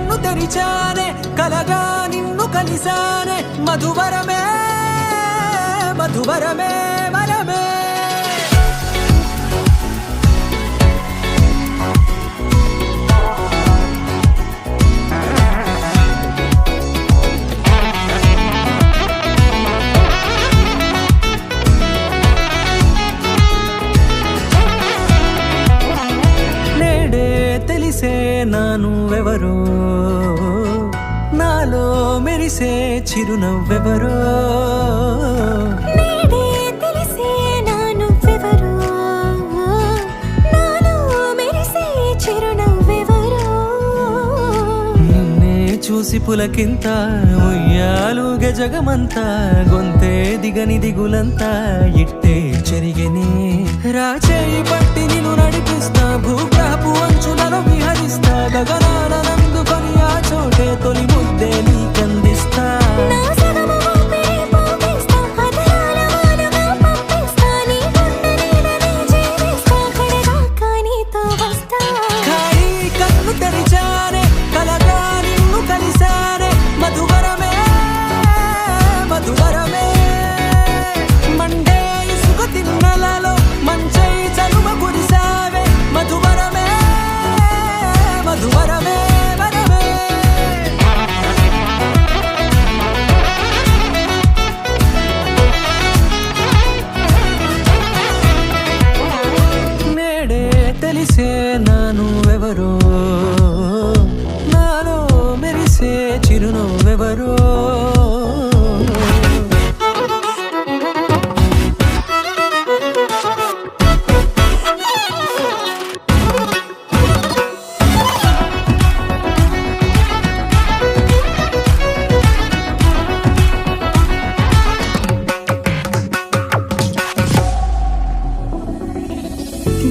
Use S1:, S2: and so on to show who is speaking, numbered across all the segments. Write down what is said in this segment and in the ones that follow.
S1: కన్ను తెరిచానే కలగా నిన్ను కలిసానే మధువరమే మధువరమే వరమే తెలిసే నానువెవరో నాలో మెరిసే చిరునవ్వెవరో
S2: నేడే తెలిసే నానువెవరో నాలో మెరిసే చిరునవ్వెవరో
S1: నిన్నే చూసి పులకింత ఉయ్యాలుగే జగమంతా గొంతే దిగని దిగులంతా ఇట్టే చెరిగెనే రాచేయి పట్టి నిన్ను నడిపిస్తా భూగ్రహపు అంచులలో విహరిస్తా గగనాల నందుకొని ఆ చోటే తొలి ముద్దే నీకందిస్తా
S2: నా సగము ఊపిరి పోగిస్తా అదరాల వానగా పంపిస్తా నీ గుండె నీడనే జీవిస్తా కడదాకా నీతో వస్తా
S1: ఖాళీ కన్ను తెరిచానే కలగా నిన్ను కలిసానే మధువరమే మధువరమే మండే ఇసుక తిన్నలలో మంచై చలువ కురిసావే మధువరమే మధువరమే వరమే నేడే తెలిసే నానువెవరో నాలో మెరిసే చిరునవ్వెవరో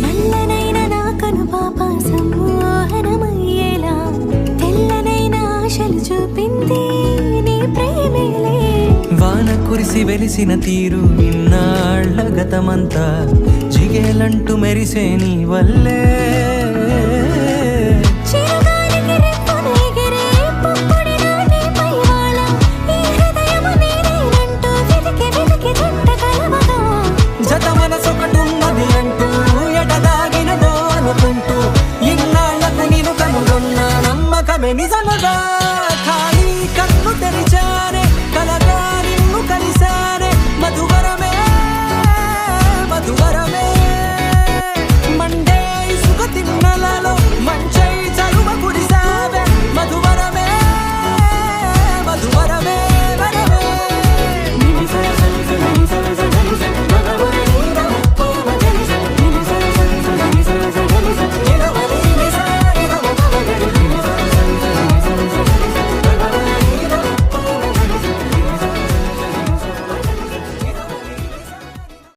S2: నల్లనైన నా కనుపాప సమ్మోహనమయ్యేలా తెల్లనైన ఆశలు చూపింది నీ ప్రేమేలే
S1: వాన కురిసి వెలిసిన తీరు ఇన్నాళ్ల గతమంతా జిగేలంటూ మెరిసే నీ వల్లే